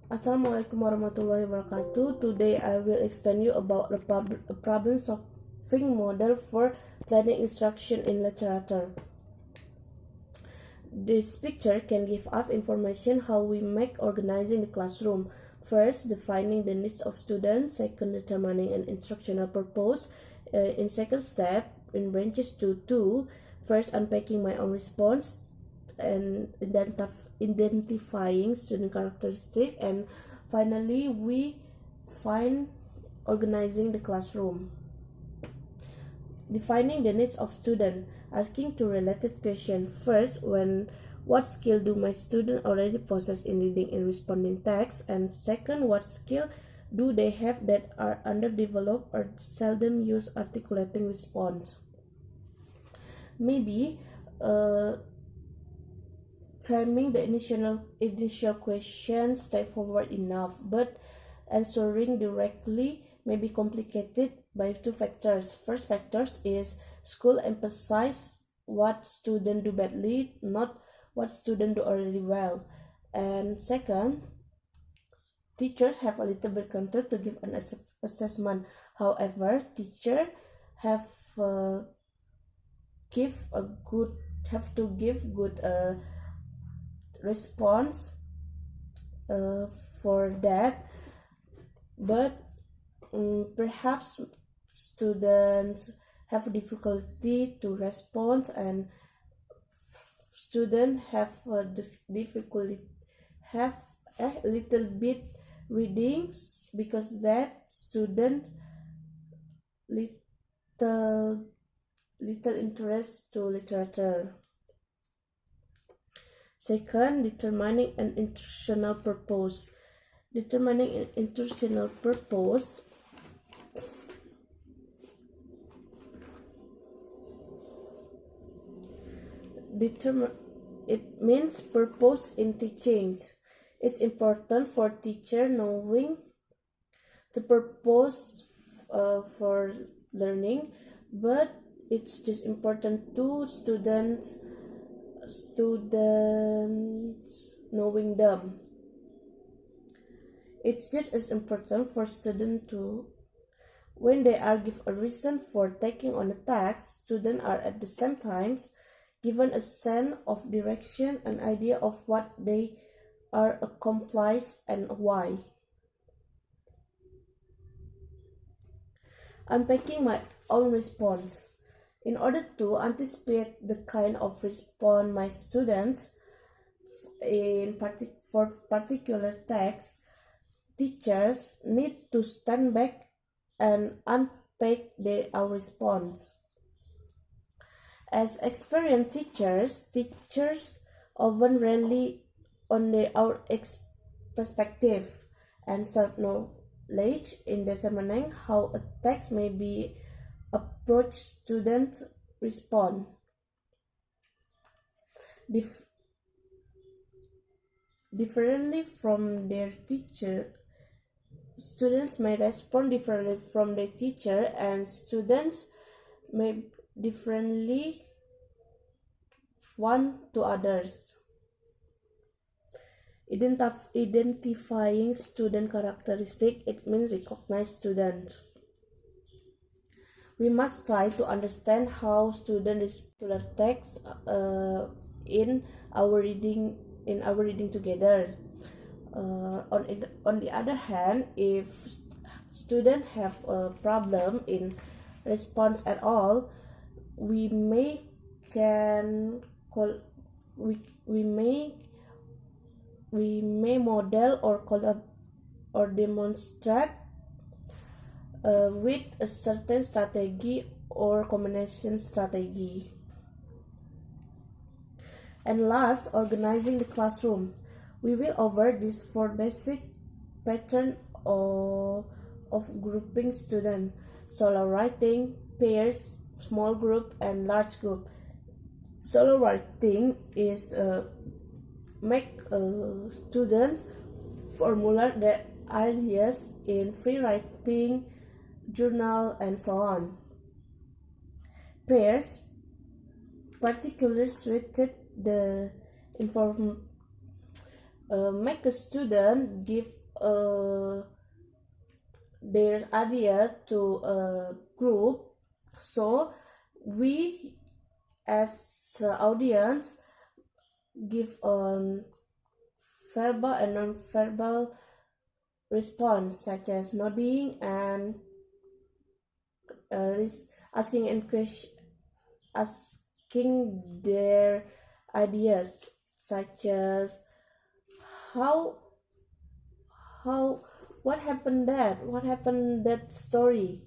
Assalamualaikum warahmatullahi wabarakatuh. Today I will explain you about the problem solving model for planning instruction in literature. This picture can give us information how we make organizing the classroom. First, defining the needs of students. Second, determining an instructional purpose. In second step, in branches to two. First, unpacking my own response and identifying student characteristics, and finally we find organizing the classroom. Defining the needs of student, asking two related questions. First, what skill do my students already possess in reading and responding text, and second, what skill do they have that are underdeveloped or seldom use articulating response. Maybe framing the initial question straightforward enough, but answering directly may be complicated by two factors. First factor is school emphasize what students do badly, not what students do already well. And second, teachers have a little bit content to give an assessment. However, teachers have have to give good response for that, but perhaps students have difficulty to respond, and students have difficulty have a little bit readings because that student little interest to literature. Second, determining an instructional purpose. Determining an instructional purpose it means purpose in teaching. It's important for teacher knowing the purpose for learning, but it's just important to students knowing them. It's just as important for students to, when they are given a reason for taking on a task, students are at the same time given a sense of direction, an idea of what they are accomplish and why. Unpacking my own response. In order to anticipate the kind of response my students for particular text, teachers need to stand back and unpack our response. As experienced teachers often rely on their own perspective and self-knowledge in determining how a text may be approach students respond. Differently from their teacher, students may respond differently from their teacher, and students may differently one to others. Identifying student characteristic, it means recognize students. We must try to understand how students respond to text in our reading together. On the other hand, if students have a problem in response at all, we may model or demonstrate with a certain strategy or combination strategy. And last, organizing the classroom. We will over these four basic patterns of grouping students: solo writing, pairs, small group, and large group. Solo writing is make students formulate their ideas in free writing, journal, and so on. Pairs particularly suited the make a student give uh, their idea to a group. So we as audience give a verbal and non-verbal response such as nodding and asking and asking their ideas such as how how what happened that story.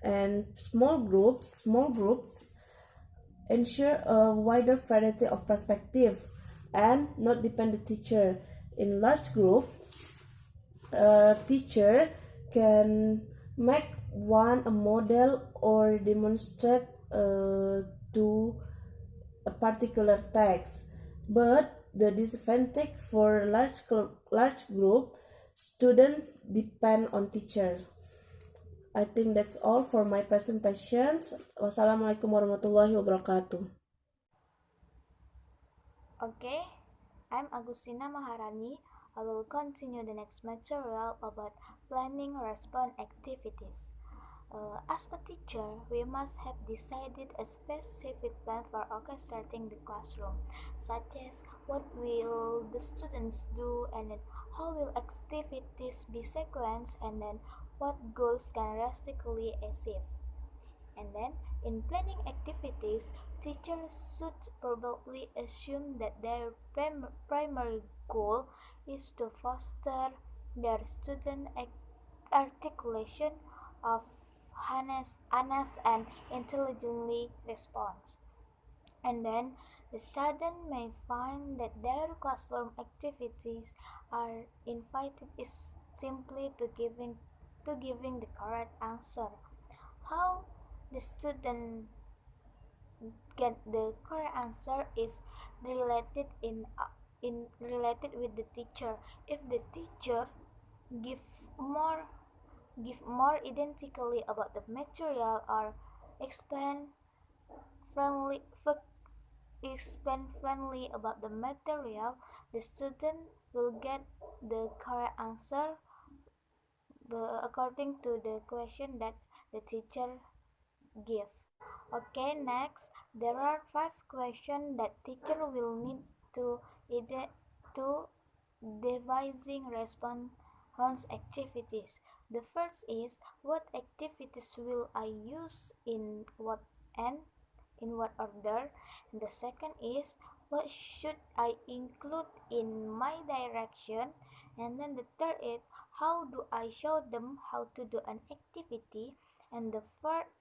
And small groups ensure a wider variety of perspective and not depend the teacher. In large group, a teacher can make one a model or demonstrate to a particular text. But the disadvantage for large group, students depend on teacher. I think that's all for my presentations. Wassalamualaikum warahmatullahi wabarakatuh. Okay, I'm Agustina Maharani. I will continue the next material about planning response activities. As a teacher, we must have decided a specific plan for orchestrating the classroom, such as what will the students do, and then how will activities be sequenced, and then what goals can realistically achieve. And then, in planning activities, teachers should probably assume that their primary goal is to foster their student articulation of honest and intelligently response. And then the student may find that their classroom activities are invited is simply to giving the correct answer. How the student get the correct answer is related in related with the teacher. If the teacher give more give more identically about the material or explain friendly explain friendly about the material, the student will get the correct answer according to the question that the teacher give. Okay, next, there are 5 questions that teacher will need to to devising response activities. The first is what activities will I use in what order? And the second is what should I include in my direction? And then the third is how do I show them how to do an activity? And the fourth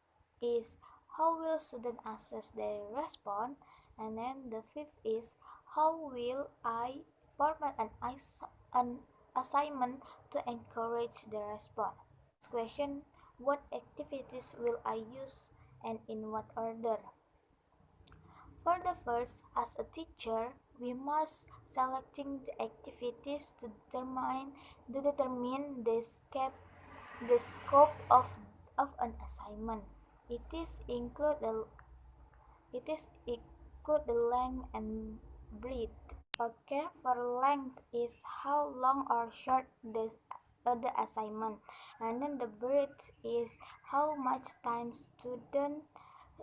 is how will students assess their response? And then the fifth is how will I format an assignment to encourage the response? Next question, what activities will I use and in what order? For the first, as a teacher, we must selecting the activities to determine the scope of an assignment. It is include the length and breadth. Okay, for length is how long or short the assignment, and then the breadth is how much time student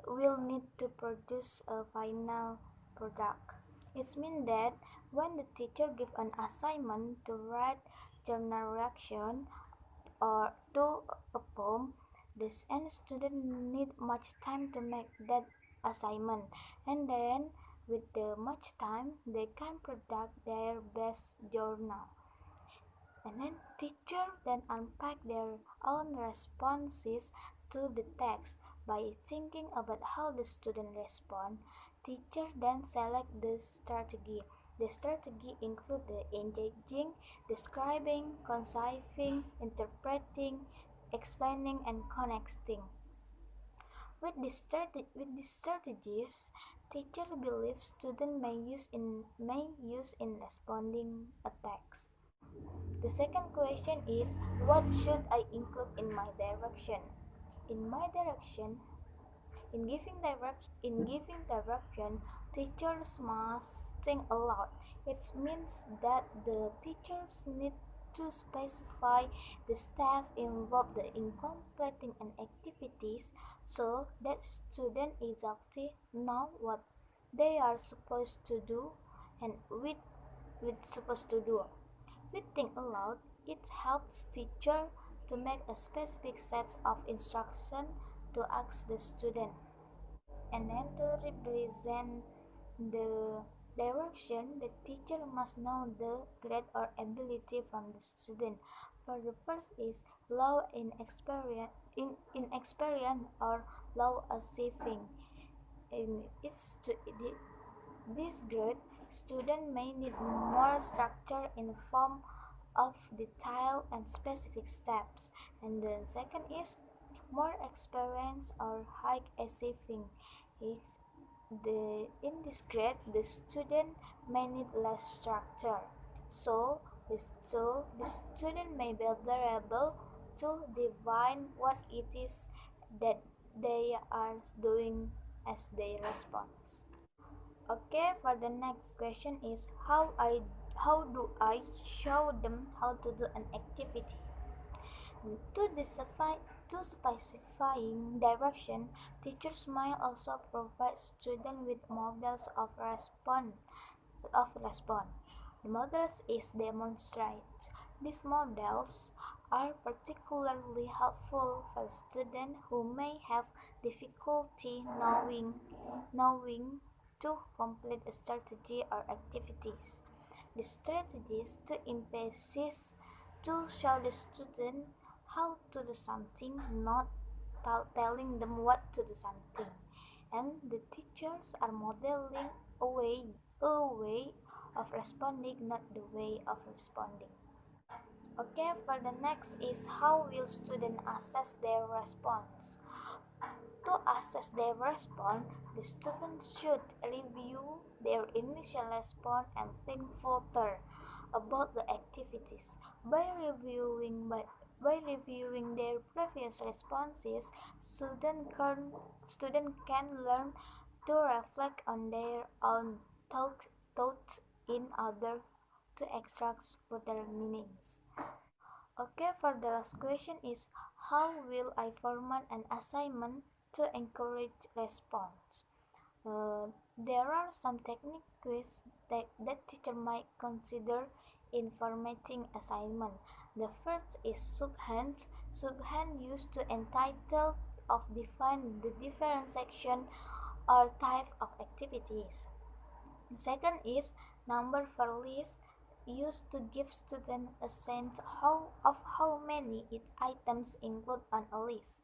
will need to produce a final product. It means that when the teacher give an assignment to write journal reaction or to a poem, this and student need much time to make that assignment, and then with the much time they can produce their best journal. And then teacher then unpack their own responses to the text by thinking about how the student respond. Teacher then select the strategy. The strategy include the engaging, describing, concising, interpreting, explaining, and connecting. With these strategies, teacher believes student may use in responding a text. The second question is what should I include in my direction? In my direction, In giving direction, teachers must think aloud. It means that the teachers need to specify the steps involved in completing an activities so that students exactly know what they are supposed to do and with supposed to do. With think aloud, it helps teacher to make a specific set of instruction to ask the student, and then to represent the direction, the teacher must know the grade or ability from the student. For the first is low in experience or low achieving. In this grade, student may need more structure in form of detail and specific steps. And the second is more experience or high achieving. Is in this grade, the student may need less structure. So the student may be better able to define what it is that they are doing as they respond. Okay, for the next question is how do I show them how to do an activity? To specifying direction, teachers might also provide students with models of response. The models is demonstrate. These models are particularly helpful for students who may have difficulty knowing to complete a strategy or activities. The strategies to emphasis to show the student how to do something, not telling them what to do something. And the teachers are modeling a way of responding, not the way of responding. Okay, for the next is how will students assess their response? To assess their response, the students should review their initial response and think further about the activities. By reviewing their previous responses, student can learn to reflect on their own thoughts in order to extract further meanings. Okay, for the last question is how will I format an assignment to encourage response? There are some techniques that teacher might consider in formatting assignment. The first is subhand. Subhand used to entitle of define the different section or type of activities. The second is number for list, used to give students a sense of how many items include on a list.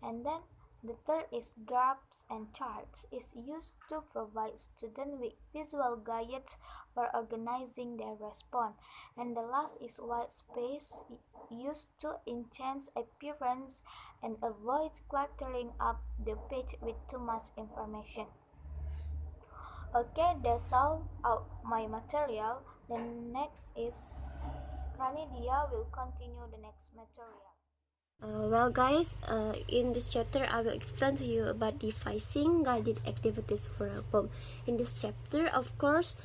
And then the third is graphs and charts, is used to provide students with visual guides for organizing their response. And the last is white space, used to enhance appearance and avoid cluttering up the page with too much information. Okay, that's all of my material. The next is Ranidya will continue the next material. Well guys, in this chapter I will explain to you about devising guided activities for a poem. In this chapter, of course,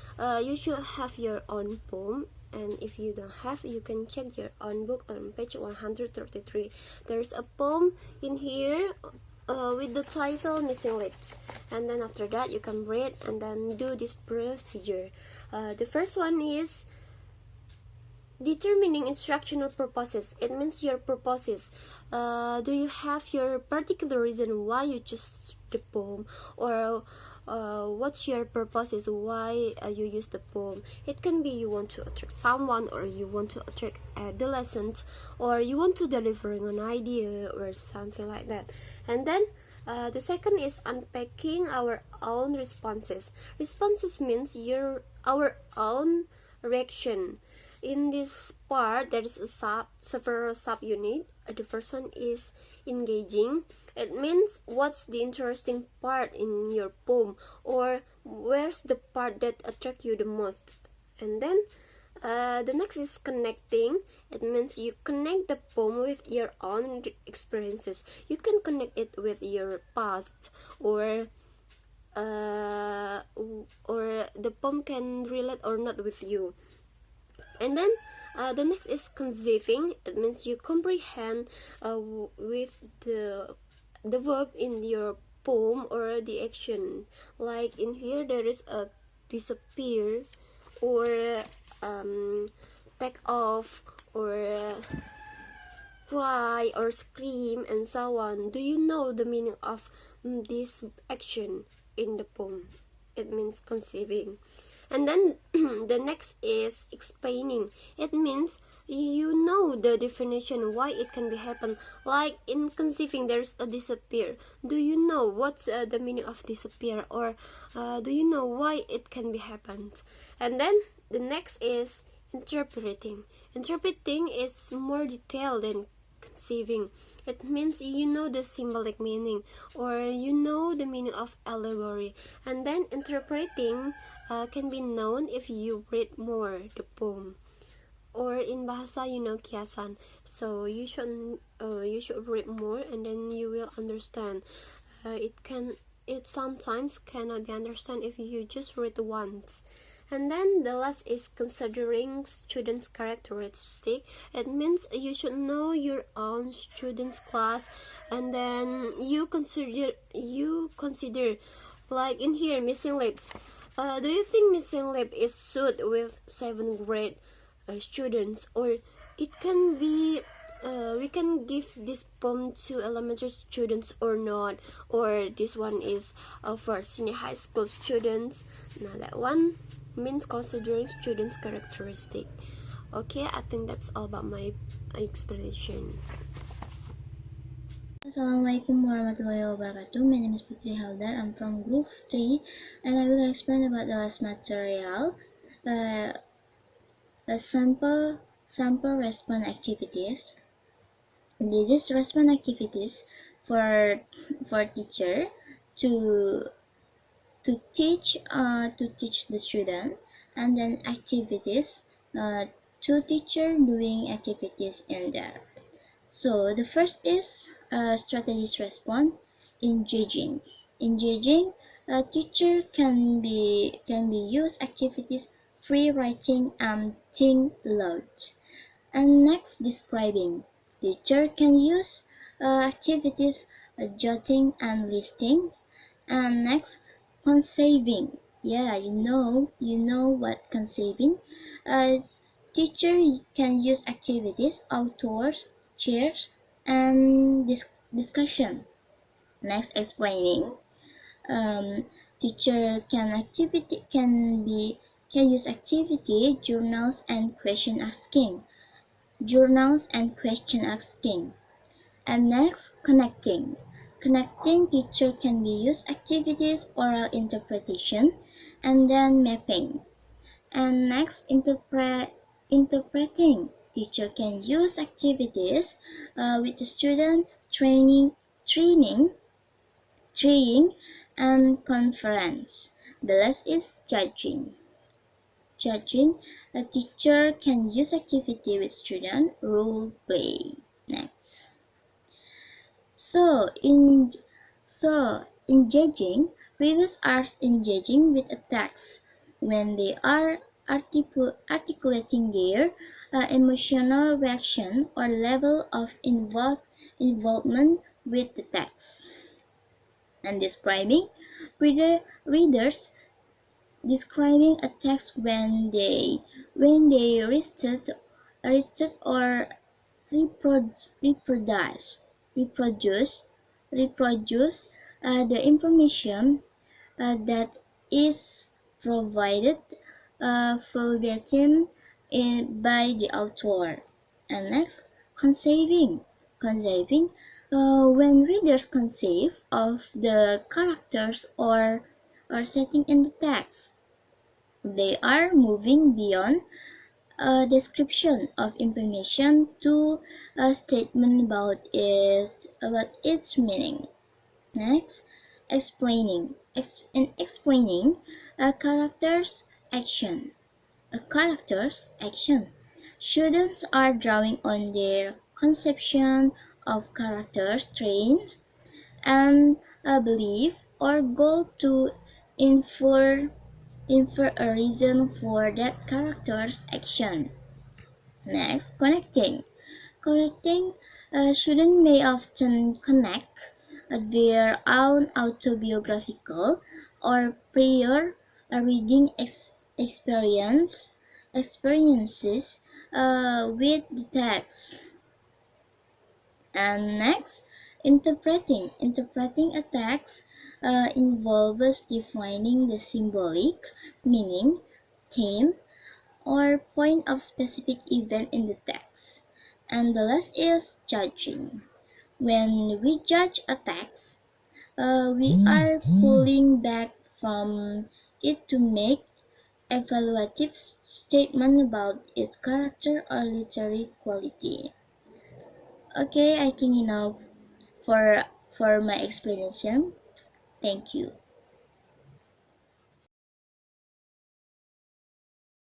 you should have your own poem, and if you don't have, you can check your own book on page 133. There's a poem in here with the title Missing Lips, and then after that you can read and then do this procedure. The first one is determining instructional purposes. It means your purposes. Do you have your particular reason why you choose the poem, or what's your purposes why you use the poem? It can be you want to attract someone, or you want to attract adolescents, or you want to deliver an idea or something like that. And then the second is unpacking our own responses. Responses means our own reaction. In this part, there is several subunit. The first one is engaging. It means what's the interesting part in your poem, or where's the part that attract you the most. And then The next is connecting. It means you connect the poem with your own experiences. You can connect it with your past, or the poem can relate or not with you. And then the next is conceiving. It means you comprehend with the verb in your poem or the action. Like in here, there is a disappear, or take off, or cry or scream, and so on. Do you know the meaning of this action in the poem? It means conceiving. And then the next is explaining. It means you know the definition why it can be happen. Like in conceiving, there's a disappear. Do you know what's the meaning of disappear, or do you know why it can be happened? And then the next is interpreting. Interpreting is more detailed than conceiving. It means you know the symbolic meaning, or you know the meaning of allegory. And then interpreting can be known if you read more the poem, or in bahasa you know kiasan. So you should read more, and then you will understand. It sometimes cannot be understand if you just read once. And then the last is considering students' characteristic. It means you should know your own students' class, and then you consider like in here missing lips. Do you think missing lip is suit with 7th grade students, or it can be we can give this poem to elementary students or not, or this one is for senior high school students? Now that one means considering students' characteristic. Okay, I think that's all about my explanation. Assalamualaikum warahmatullahi wabarakatuh. My name is Putri Haldar. I'm from Group 3, and I will explain about the last material, the sample response activities. This is response activities for teacher to teach the student, and then activities to teacher doing activities in there. So the first is strategies response. Engaging. A teacher can be use activities free writing and think loud. And next, describing. Teacher can use activities jotting and listing. And next, conceiving. Yeah, you know what conceiving. As teacher can use activities outdoors, chairs, and discussion. Next, explaining. Teacher can use activity journals and question asking. And next, connecting. Teacher can be used activities oral interpretation, and then mapping. And next, interpreting. Teacher can use activities with the student training, and conference. The last is judging. A teacher can use activity with student role play. Next. So in judging, readers are engaging with a text when they are articulating their emotional reaction or level of involvement with the text. And describing, readers describing a text when they rested or reproduce the information that is provided verbatim by the author. And next, conceiving. When readers conceive of the characters or setting in the text, they are moving beyond a description of information to a statement about its meaning. Next, explaining. In explaining a character's action, a character's action. Students are drawing on their conception of characters' traits and a belief or goal to infer a reason for that character's action. Next, connecting. Connecting, students may often connect their own autobiographical or prior reading experiences with the text. And next, interpreting. Interpreting a text involves defining the symbolic meaning, theme, or point of specific event in the text. And the last is judging. When we judge a text, we are pulling back from it to make evaluative statement about its character or literary quality. Okay, I think enough for my explanation. Thank you.